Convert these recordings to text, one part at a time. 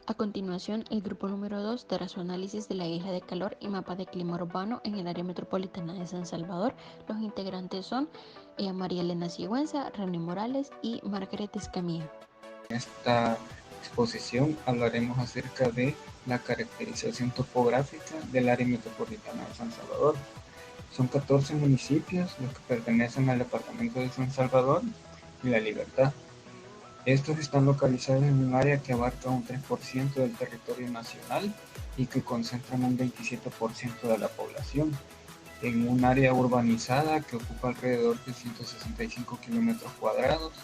A continuación, el grupo número 2 dará su análisis de la isla de calor y mapa de clima urbano en el área metropolitana de San Salvador. Los integrantes son María Elena Sigüenza, René Morales y Margaret Escamilla. En esta exposición hablaremos acerca de la caracterización topográfica del área metropolitana de San Salvador. Son 14 municipios los que pertenecen al departamento de San Salvador y La Libertad. Estos están localizados en un área que abarca un 3% del territorio nacional y que concentran un 27% de la población, en un área urbanizada que ocupa alrededor de 165 kilómetros cuadrados.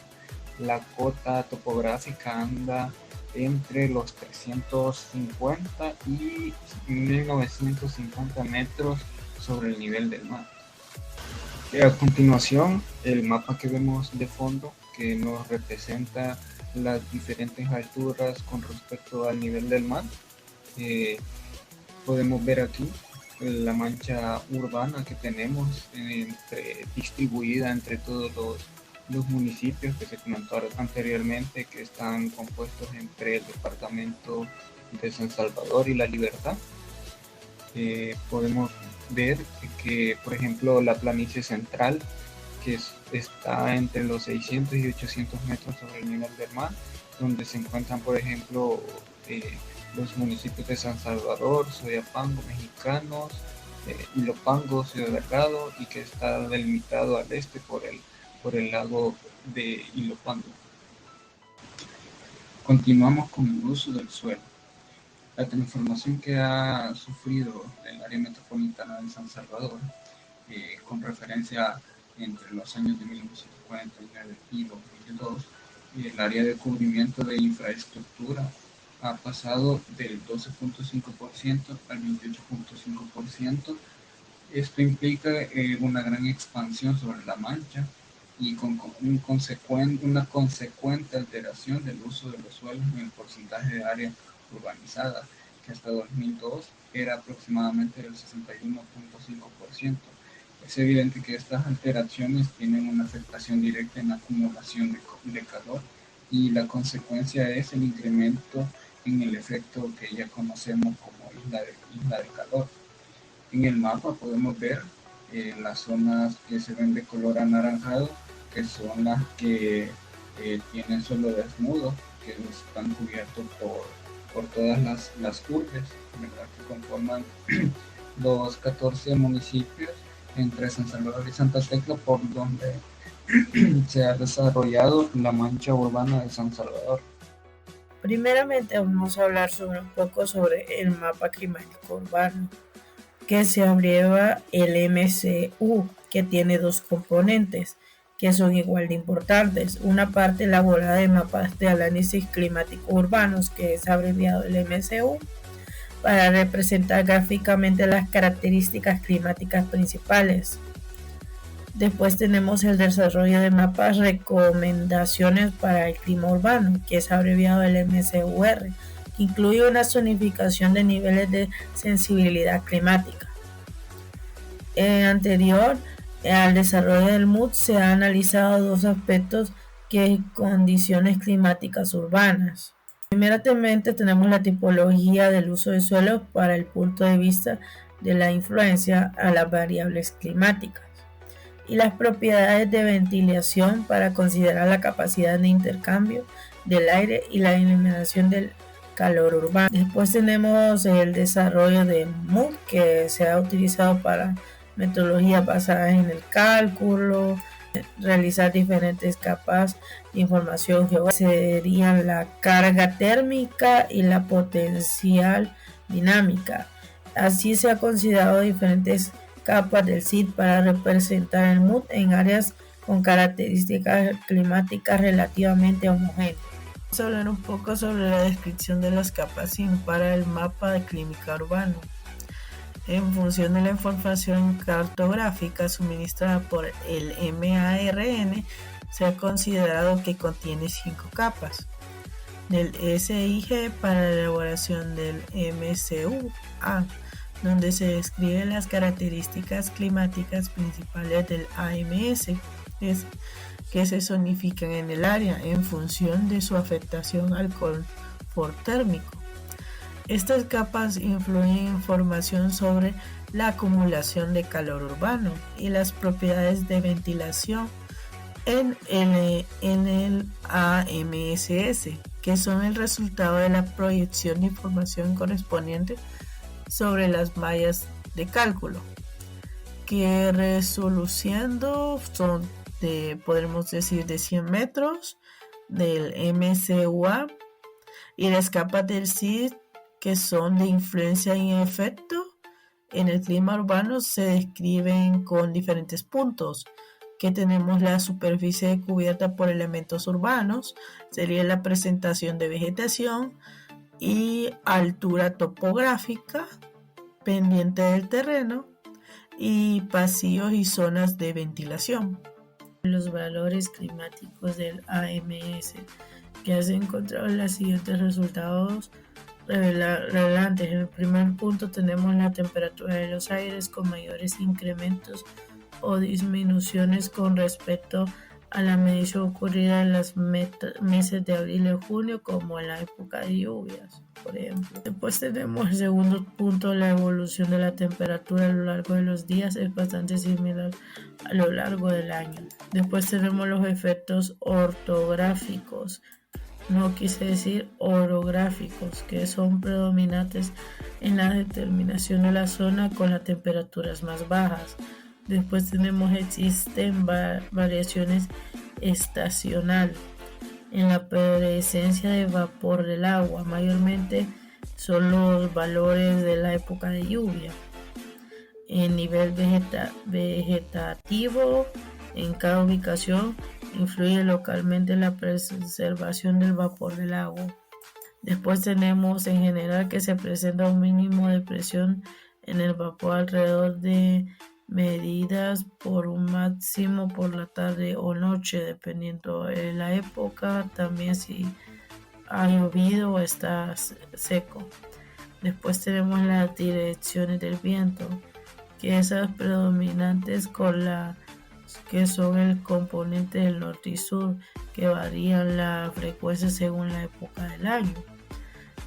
La cota topográfica anda entre los 350 y 1950 metros sobre el nivel del mar. A continuación, el mapa que vemos de fondo, que nos representa las diferentes alturas con respecto al nivel del mar. Podemos ver aquí la mancha urbana que tenemos distribuida entre todos los municipios que se comentaron anteriormente, que están compuestos entre el departamento de San Salvador y La Libertad. Podemos ver que, por ejemplo, la planicie central, que está entre los 600 y 800 metros sobre el nivel del mar, donde se encuentran, por ejemplo, los municipios de San Salvador, Soyapango, Mexicanos, Ilopango, Ciudad Delgado, y que está delimitado al este por el lago de Ilopango. Continuamos con el uso del suelo. La transformación que ha sufrido el área metropolitana de San Salvador, con referencia entre los años de 1949 y 2002, el área de cubrimiento de infraestructura ha pasado del 12.5% al 28.5%. Esto implica una gran expansión sobre la mancha y con una consecuente alteración del uso de los suelos en el porcentaje de área urbanizada, que hasta 2002 era aproximadamente del 61.5%. Es evidente que estas alteraciones tienen una afectación directa en la acumulación de calor, y la consecuencia es el incremento en el efecto que ya conocemos como isla de calor. En el mapa podemos ver las zonas que se ven de color anaranjado, que son las que tienen suelo desnudo, que están cubiertos por todas las urbes, ¿verdad?, que conforman los 14 municipios entre San Salvador y Santa Tecla, por donde se ha desarrollado la mancha urbana de San Salvador. Primeramente vamos a hablar un poco sobre el mapa climático urbano, que se abreva el MCU, que tiene dos componentes que son igual de importantes. Una parte elaborada de mapas de análisis climático urbanos, que es abreviado el MCU, para representar gráficamente las características climáticas principales. Después tenemos el desarrollo de mapas recomendaciones para el clima urbano, que es abreviado el MCUR, que incluye una zonificación de niveles de sensibilidad climática. Anterior al desarrollo del MUD se han analizado dos aspectos que condiciones climáticas urbanas. Primeramente tenemos la tipología del uso de suelo para el punto de vista de la influencia a las variables climáticas, y las propiedades de ventilación para considerar la capacidad de intercambio del aire y la eliminación del calor urbano. Después tenemos el desarrollo de MUD, que se ha utilizado para metodologías basadas en el cálculo, realizar diferentes capas de información geográfica, serían la carga térmica y la potencial dinámica. Así se ha considerado diferentes capas del CID para representar el MUD en áreas con características climáticas relativamente homogéneas. Vamos a hablar un poco sobre la descripción de las capas SIM para el mapa de clima urbano. En función de la información cartográfica suministrada por el MARN, se ha considerado que contiene 5 capas. Del SIG para la elaboración del MCUA, donde se describen las características climáticas principales del AMS, que se zonifican en el área en función de su afectación al confort térmico. Estas capas influyen en información sobre la acumulación de calor urbano y las propiedades de ventilación en el AMSS, que son el resultado de la proyección de información correspondiente sobre las mallas de cálculo, que resolucionando son podremos decir de 100 metros del MCUA, y las capas del CID, que son de influencia y efecto en el clima urbano, se describen con diferentes puntos, que tenemos la superficie cubierta por elementos urbanos, sería la presentación de vegetación y altura topográfica, pendiente del terreno y pasillos y zonas de ventilación. Los valores climáticos del AMS, que se encontrado los siguientes resultados relevantes. En el primer punto tenemos la temperatura de los aires con mayores incrementos o disminuciones con respecto a la medición ocurrida en los meses de abril y junio, como en la época de lluvias, por ejemplo. Después tenemos el segundo punto, la evolución de la temperatura a lo largo de los días es bastante similar a lo largo del año. Después tenemos los efectos ortográficos, no quise decir orográficos, que son predominantes en la determinación de la zona con las temperaturas más bajas. Después existen variaciones estacional en la presencia de vapor del agua, mayormente son los valores de la época de lluvia. El nivel vegetativo en cada ubicación influye localmente en la preservación del vapor del agua. Después tenemos en general que se presenta un mínimo de presión en el vapor alrededor de medidas por un máximo por la tarde o noche, dependiendo de la época, también si ha llovido o está seco. Después tenemos las direcciones del viento, que esas predominantes que son el componente del norte y sur, que varían la frecuencia según la época del año.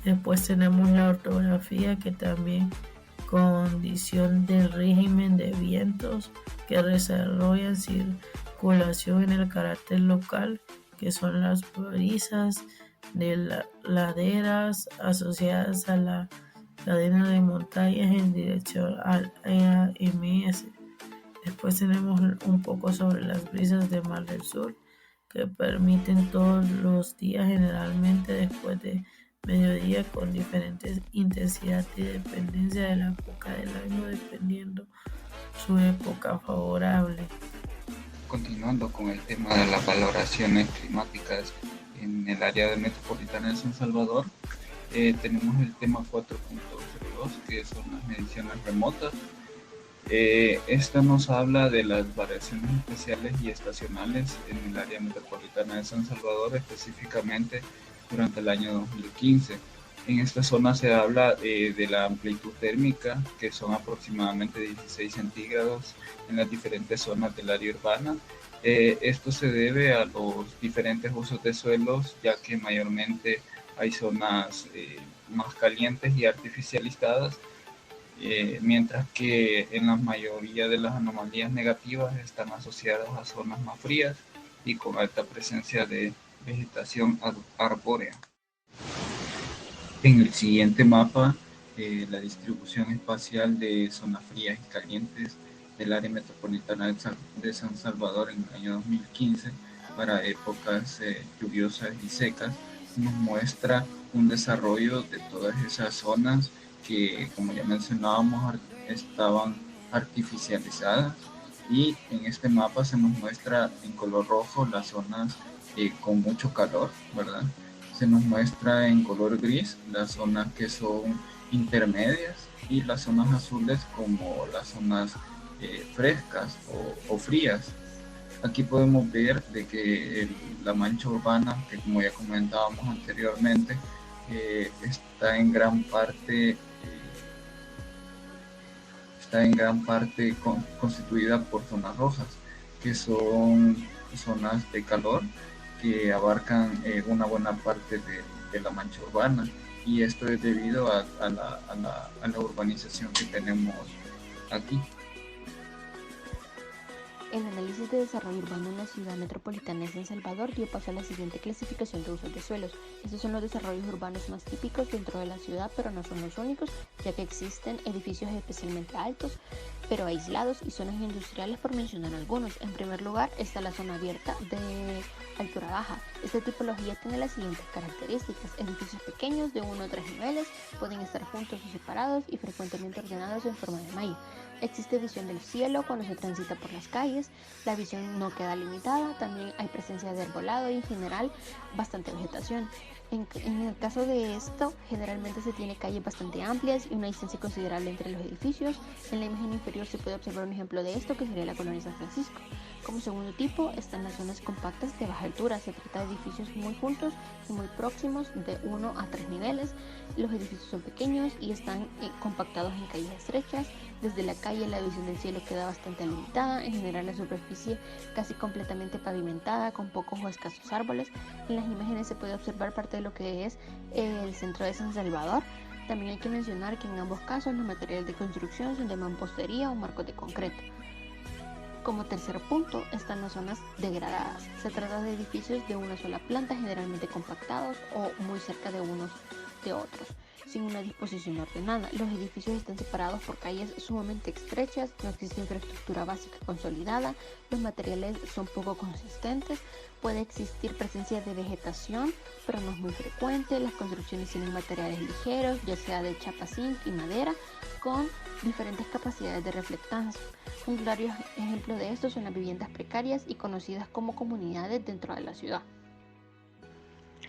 Después tenemos la orografía, que también condición del régimen de vientos que desarrollan circulación en el carácter local, que son las brisas de laderas asociadas a la cadena de montañas en dirección al AMS. Después tenemos un poco sobre las brisas de mar del sur, que permiten todos los días, generalmente después de mediodía, con diferentes intensidad y dependencia de la época del año, dependiendo su época favorable. Continuando con el tema de las valoraciones climáticas en el área metropolitana de San Salvador, tenemos el tema 4.02, que son las mediciones remotas. Esta nos habla de las variaciones especiales y estacionales en el área metropolitana de San Salvador, específicamente durante el año 2015. En esta zona se habla de la amplitud térmica, que son aproximadamente 16 centígrados en las diferentes zonas del área urbana. Esto se debe a los diferentes usos de suelos, ya que mayormente hay zonas más calientes y artificializadas, mientras que en la mayoría de las anomalías negativas están asociadas a zonas más frías y con alta presencia de vegetación arbórea. En el siguiente mapa, la distribución espacial de zonas frías y calientes del área metropolitana de San Salvador en el año 2015 para épocas lluviosas y secas nos muestra un desarrollo de todas esas zonas que, como ya mencionábamos, estaban artificializadas, y en este mapa se nos muestra en color rojo las zonas con mucho calor, ¿verdad? Se nos muestra en color gris las zonas que son intermedias y las zonas azules como las zonas frescas o frías. Aquí podemos ver de que la mancha urbana, que como ya comentábamos anteriormente, está en gran parte constituida por zonas rojas, que son zonas de calor que abarcan una buena parte de la mancha urbana, y esto es debido a la urbanización que tenemos aquí. El análisis de desarrollo urbano en la ciudad metropolitana de San Salvador dio paso a la siguiente clasificación de usos de suelos. Estos son los desarrollos urbanos más típicos dentro de la ciudad, pero no son los únicos, ya que existen edificios especialmente altos, pero aislados, y zonas industriales, por mencionar algunos. En primer lugar está la zona abierta de altura baja. Esta tipología tiene las siguientes características: edificios pequeños de 1 a 3 niveles, pueden estar juntos o separados y frecuentemente ordenados en forma de malla. Existe visión del cielo cuando se transita por las calles, la visión no queda limitada, también hay presencia de arbolado y en general bastante vegetación. En el caso de esto, generalmente se tiene calles bastante amplias y una distancia considerable entre los edificios. En la imagen inferior se puede observar un ejemplo de esto, que sería la colonia San Francisco. Como segundo tipo están las zonas compactas de baja altura. Se trata de edificios muy juntos y muy próximos, de 1 a 3 niveles. Los edificios son pequeños y están compactados en calles estrechas. Desde la calle la visión del cielo queda bastante limitada, en general la superficie casi completamente pavimentada con pocos o escasos árboles. En las imágenes se puede observar parte de lo que es el centro de San Salvador. También hay que mencionar que en ambos casos los materiales de construcción son de mampostería o marcos de concreto. Como tercer punto están las zonas degradadas. Se trata de edificios de una sola planta, generalmente compactados o muy cerca de unos de otros, sin una disposición ordenada. Los edificios están separados por calles sumamente estrechas, no existe infraestructura básica consolidada, los materiales son poco consistentes, puede existir presencia de vegetación, pero no es muy frecuente. Las construcciones tienen materiales ligeros, ya sea de chapa, zinc y madera, con diferentes capacidades de reflectancia. Un claro ejemplo de esto son las viviendas precarias y conocidas como comunidades dentro de la ciudad.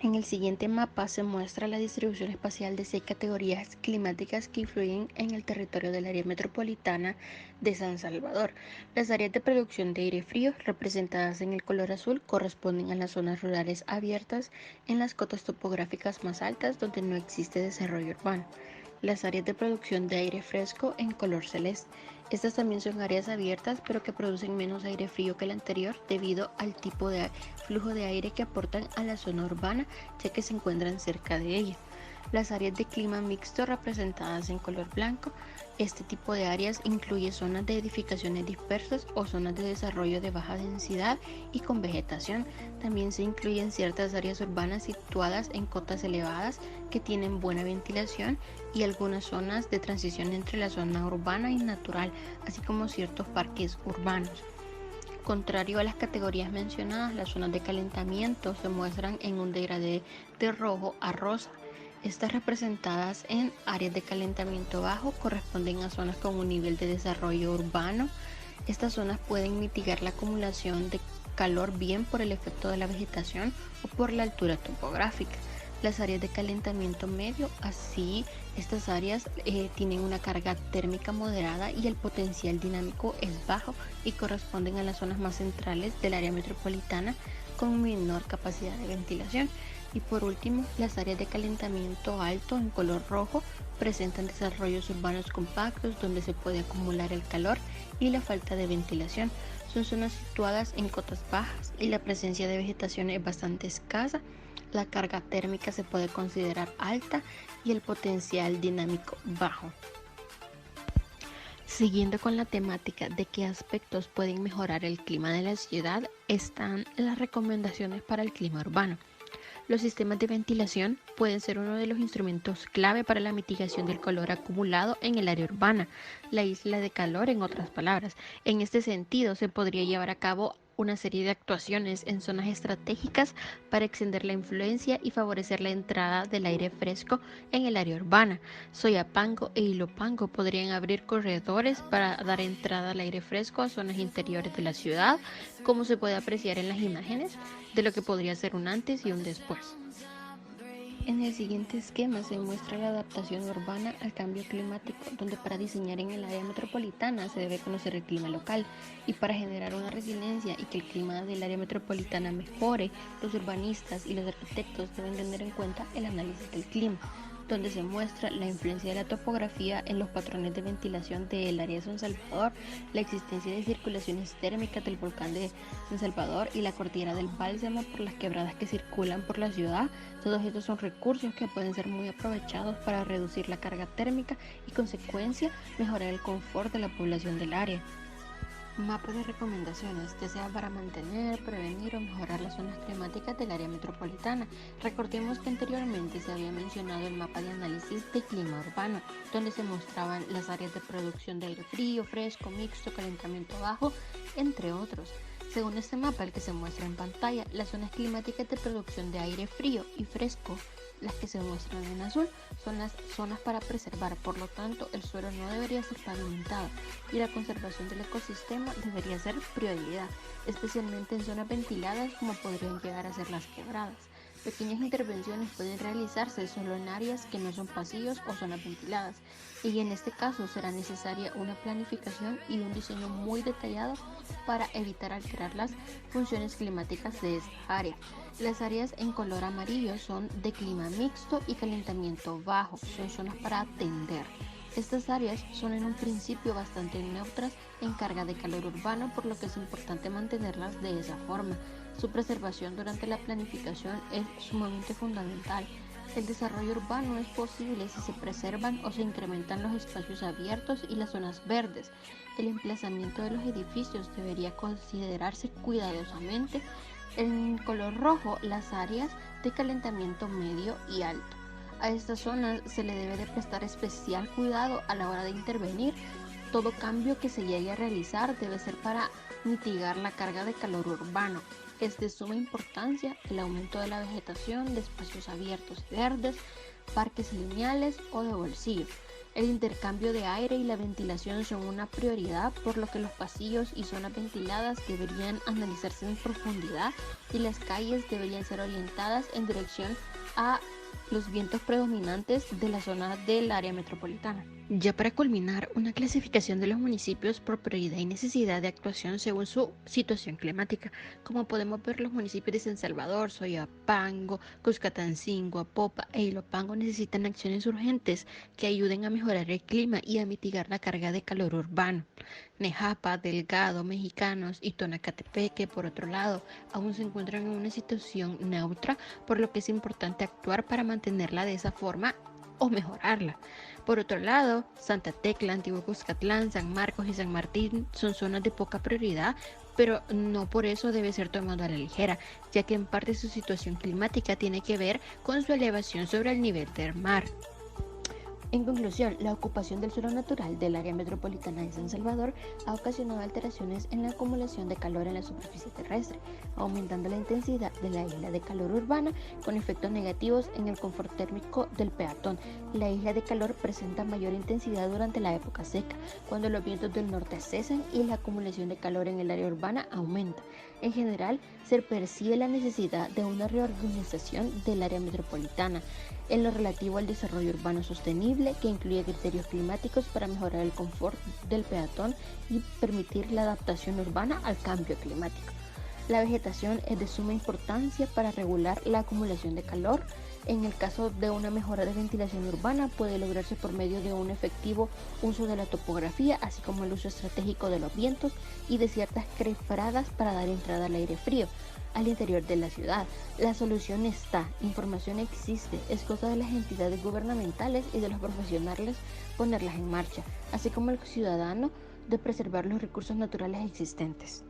En el siguiente mapa se muestra la distribución espacial de 6 categorías climáticas que influyen en el territorio del área metropolitana de San Salvador. Las áreas de producción de aire frío, representadas en el color azul, corresponden a las zonas rurales abiertas en las cotas topográficas más altas donde no existe desarrollo urbano. Las áreas de producción de aire fresco en color celeste. Estas también son áreas abiertas, pero que producen menos aire frío que el anterior debido al tipo de flujo de aire que aportan a la zona urbana, ya que se encuentran cerca de ella. Las áreas de clima mixto, representadas en color blanco. Este tipo de áreas incluye zonas de edificaciones dispersas o zonas de desarrollo de baja densidad y con vegetación. También se incluyen ciertas áreas urbanas situadas en cotas elevadas que tienen buena ventilación y algunas zonas de transición entre la zona urbana y natural, así como ciertos parques urbanos. Contrario a las categorías mencionadas, las zonas de calentamiento se muestran en un degradé de rojo a rosa. Estas, representadas en áreas de calentamiento bajo, corresponden a zonas con un nivel de desarrollo urbano. Estas zonas pueden mitigar la acumulación de calor bien por el efecto de la vegetación o por la altura topográfica. Las áreas de calentamiento medio, así, estas áreas tienen una carga térmica moderada y el potencial dinámico es bajo y corresponden a las zonas más centrales del área metropolitana con menor capacidad de ventilación. Y por último, las áreas de calentamiento alto en color rojo presentan desarrollos urbanos compactos donde se puede acumular el calor y la falta de ventilación. Son zonas situadas en cotas bajas y la presencia de vegetación es bastante escasa. La carga térmica se puede considerar alta y el potencial dinámico bajo. Siguiendo con la temática de qué aspectos pueden mejorar el clima de la ciudad, están las recomendaciones para el clima urbano. Los sistemas de ventilación pueden ser uno de los instrumentos clave para la mitigación del calor acumulado en el área urbana, la isla de calor, en otras palabras. En este sentido, se podría llevar a cabo una serie de actuaciones en zonas estratégicas para extender la influencia y favorecer la entrada del aire fresco en el área urbana. Soyapango e Ilopango podrían abrir corredores para dar entrada al aire fresco a zonas interiores de la ciudad, como se puede apreciar en las imágenes de lo que podría ser un antes y un después. En el siguiente esquema se muestra la adaptación urbana al cambio climático, donde para diseñar en el área metropolitana se debe conocer el clima local, y para generar una resiliencia y que el clima del área metropolitana mejore, los urbanistas y los arquitectos deben tener en cuenta el análisis del clima. donde se muestra la influencia de la topografía en los patrones de ventilación del área de San Salvador, la existencia de circulaciones térmicas del volcán de San Salvador y la cordillera del Bálsamo por las quebradas que circulan por la ciudad. Todos estos son recursos que pueden ser muy aprovechados para reducir la carga térmica y, consecuencia, mejorar el confort de la población del área. Mapa de recomendaciones, ya sea para mantener, prevenir o mejorar las zonas climáticas del área metropolitana. Recordemos que anteriormente se había mencionado el mapa de análisis de clima urbano, donde se mostraban las áreas de producción de aire frío, fresco, mixto, calentamiento bajo, entre otros. Según este mapa, el que se muestra en pantalla, las zonas climáticas de producción de aire frío y fresco, las que se muestran en azul, son las zonas para preservar. Por lo tanto, el suelo no debería ser pavimentado y la conservación del ecosistema debería ser prioridad, especialmente en zonas ventiladas como podrían llegar a ser las quebradas. Pequeñas intervenciones pueden realizarse solo en áreas que no son pasillos o zonas ventiladas, y en este caso será necesaria una planificación y un diseño muy detallado para evitar alterar las funciones climáticas de esta área. Las áreas en color amarillo son de clima mixto y calentamiento bajo, son zonas para atender. Estas áreas son en un principio bastante neutras en carga de calor urbano, por lo que es importante mantenerlas de esa forma. Su preservación durante la planificación es sumamente fundamental. El desarrollo urbano es posible si se preservan o se incrementan los espacios abiertos y las zonas verdes. El emplazamiento de los edificios debería considerarse cuidadosamente. En color rojo, las áreas de calentamiento medio y alto. A estas zonas se le debe de prestar especial cuidado a la hora de intervenir. Todo cambio que se llegue a realizar debe ser para mitigar la carga de calor urbano. Es de suma importancia el aumento de la vegetación de espacios abiertos y verdes, parques lineales o de bolsillo. El intercambio de aire y la ventilación son una prioridad, por lo que los pasillos y zonas ventiladas deberían analizarse en profundidad y las calles deberían ser orientadas en dirección a los vientos predominantes de la zona del área metropolitana. Ya para culminar, una clasificación de los municipios por prioridad y necesidad de actuación según su situación climática. Como podemos ver, los municipios de San Salvador, Soyapango, Cuscatancingo, Apopa e Ilopango necesitan acciones urgentes que ayuden a mejorar el clima y a mitigar la carga de calor urbano. Nejapa, Delgado, Mexicanos y Tonacatepeque, por otro lado, aún se encuentran en una situación neutra, por lo que es importante actuar para mantenerla de esa forma o mejorarla. Por otro lado, Santa Tecla, Antiguo Cuscatlán, San Marcos y San Martín son zonas de poca prioridad, pero no por eso debe ser tomado a la ligera, ya que en parte su situación climática tiene que ver con su elevación sobre el nivel del mar. En conclusión, la ocupación del suelo natural del área metropolitana de San Salvador ha ocasionado alteraciones en la acumulación de calor en la superficie terrestre, aumentando la intensidad de la isla de calor urbana con efectos negativos en el confort térmico del peatón. La isla de calor presenta mayor intensidad durante la época seca, cuando los vientos del norte cesan y la acumulación de calor en el área urbana aumenta. En general, se percibe la necesidad de una reorganización del área metropolitana en lo relativo al desarrollo urbano sostenible, que incluye criterios climáticos para mejorar el confort del peatón y permitir la adaptación urbana al cambio climático. La vegetación es de suma importancia para regular la acumulación de calor. En el caso de una mejora de ventilación urbana, puede lograrse por medio de un efectivo uso de la topografía, así como el uso estratégico de los vientos y de ciertas quebradas para dar entrada al aire frío al interior de la ciudad. La solución está, información existe, es cosa de las entidades gubernamentales y de los profesionales ponerlas en marcha, así como el ciudadano de preservar los recursos naturales existentes.